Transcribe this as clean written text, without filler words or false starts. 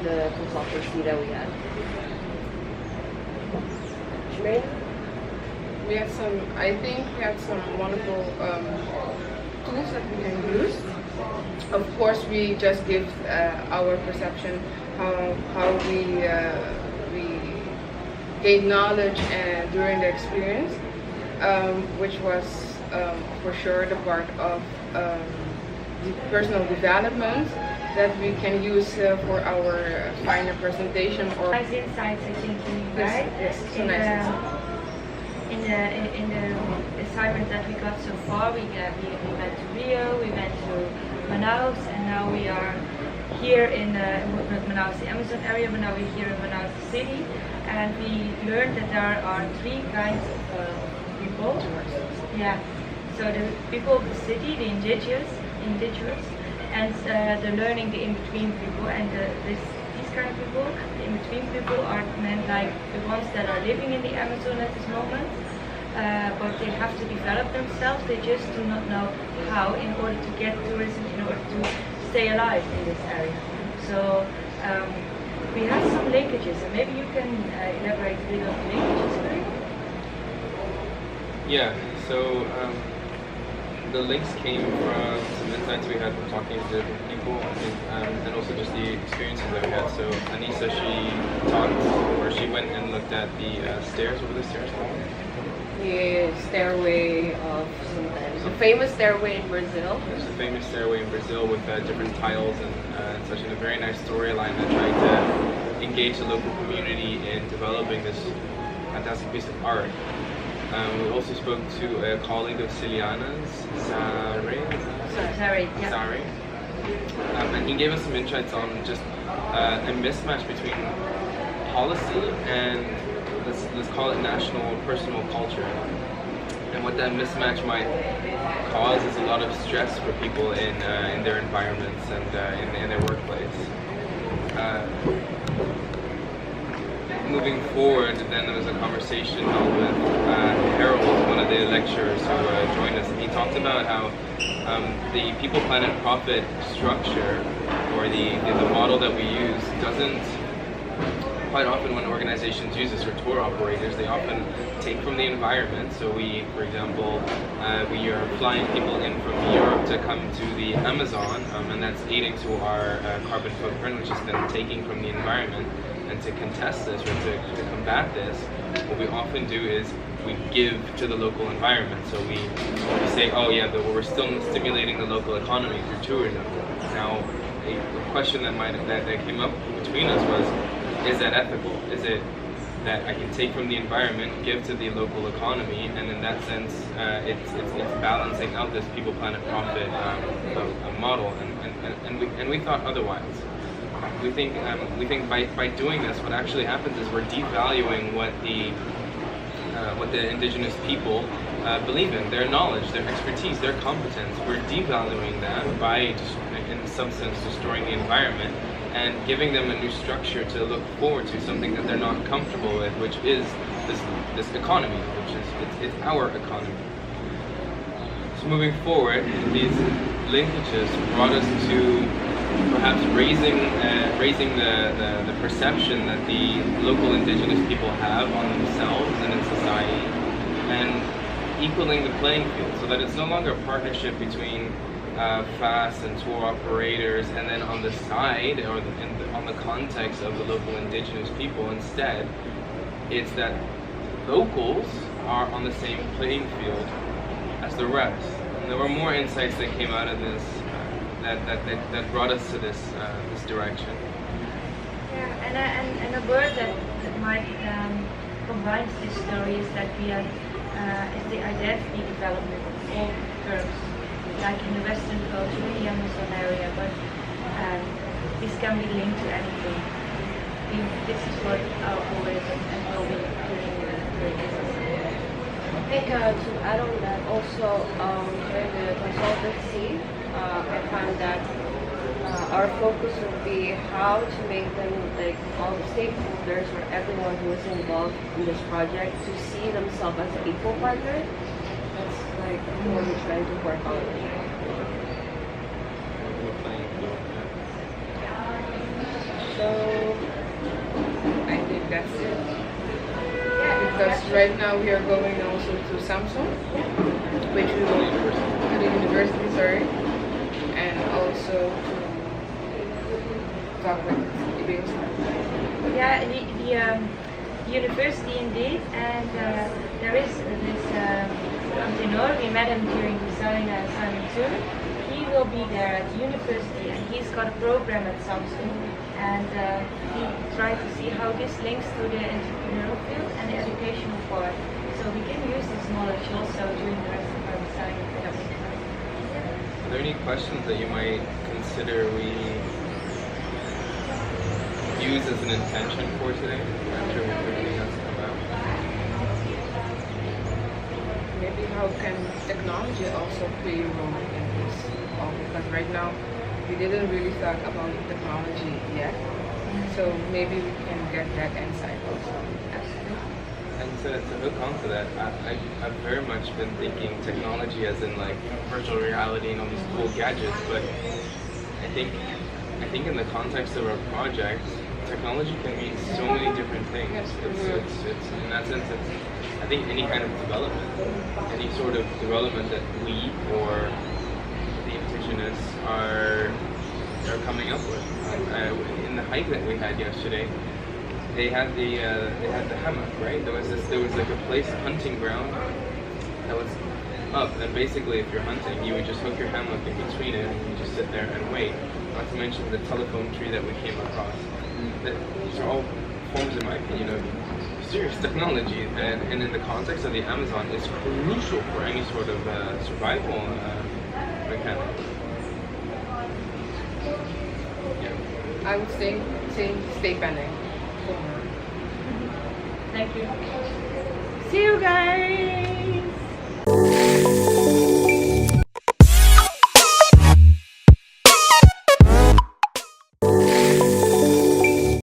the consultancy that we had. Shemaine? I think we had some wonderful tools that we can use. Of course, we just give our perception how we gain knowledge during the experience, which was for sure the part of the personal development that we can use for our final presentation. Or nice insights, I think, right? Yes, so nice. In the assignment that we got so far, we went to Rio, we went to Manaus, and now we are here in Manaus, the Amazon area, but now we're here in Manaus city, and we learned that there are three kinds of people. Yeah. So the people of the city, the indigenous, and the learning, the in-between people, and these kind of people, the in-between people are meant like the ones that are living in the Amazon at this moment, but they have to develop themselves. They just do not know how in order to get tourism, in order to stay alive in this area. So we have some linkages, and maybe you can elaborate a bit on the linkages, Barry? Yeah, so the links came from some insights we had from talking to different people, I think, and also just the experiences that we had. So Anissa, she went and looked at the stairs. What were the stairs called? The stairway of something. The famous stairway in Brazil. There's a famous stairway in Brazil with different tiles and such, and a very nice storyline that tried to engage the local community in developing this fantastic piece of art. We also spoke to a colleague of Ciliana's, Sari, and he gave us some insights on just a mismatch between policy and let's call it national personal culture, and what that mismatch might cause is a lot of stress for people in their environments and in their workplace. Moving forward, then there was a conversation held with Harold, one of the lecturers who joined us, and he talked about how the people, planet, profit structure, or the model that we use, doesn't quite often when organizations use this, or tour operators, they often take from the environment. So we, for example, we are flying people in from Europe to come to the Amazon, and that's aiding to our carbon footprint, which is then taking from the environment. And to contest this, or to combat this, what we often do is we give to the local environment. So we say, oh yeah, we're still stimulating the local economy through tourism. Now, a question that came up between us was, is that ethical? Is it that I can take from the environment, give to the local economy, and in that sense, it's balancing out this people, planet, profit model? And we thought otherwise. We think by doing this, what actually happens is we're devaluing what the indigenous people believe in, their knowledge, their expertise, their competence. We're devaluing that by, in some sense, destroying the environment and giving them a new structure to look forward to, something that they're not comfortable with, which is this economy, which is it's our economy. So moving forward, these linkages brought us to perhaps raising the perception that the local indigenous people have on themselves and in society, and equaling the playing field, so that it's no longer a partnership between FAS and tour operators, and then on the side, or on the context of the local indigenous people. Instead, it's that locals are on the same playing field as the rest. And there were more insights that came out of this that brought us to this direction. Yeah, and a word that might combine this story is that we are is the identity development in all terms, like in the Western culture, the Amazon area, but this can be linked to anything. This is what our goal is and will be doing this. I think to add on that, also during the consultancy, I found that our focus would be how to make them, like all the stakeholders or everyone who is involved in this project, to see themselves as an equal partner. That's like what we're trying to work on. So right now we are going also to Samsung, which we will to the university, sorry, and also to talk with Ibigos. Yeah, the university indeed, and there is this Antenor, we met him during the Simon tour. He will be there at the university, and he's got a program at Samsung, and he tried to see how this links to the entrepreneurial field and the educational part. So we can use this knowledge also during the rest of our design. Are there any questions that you might consider we use as an intention for today after everything has come out? Maybe how can technology also play a role in this? Because right now we didn't really talk about technology yet, so maybe we can get that insight also. And to hook on to that, I've very much been thinking technology as in like virtual reality and all these cool gadgets, but I think in the context of our project, technology can mean so many different things. It's in that sense, I think any kind of development, any sort of development that we or the impressionists are coming up with. In the hike that we had yesterday, they had the hammock, right? There was like a place, a hunting ground that was up, and basically if you're hunting, you would just hook your hammock in between it and you just sit there and wait. Not to mention the telephone tree that we came across. These are all forms, in my opinion, of serious technology, and in the context of the Amazon, is crucial for any sort of survival mechanic. Yeah. I would say stay pending. Thank you. See you guys!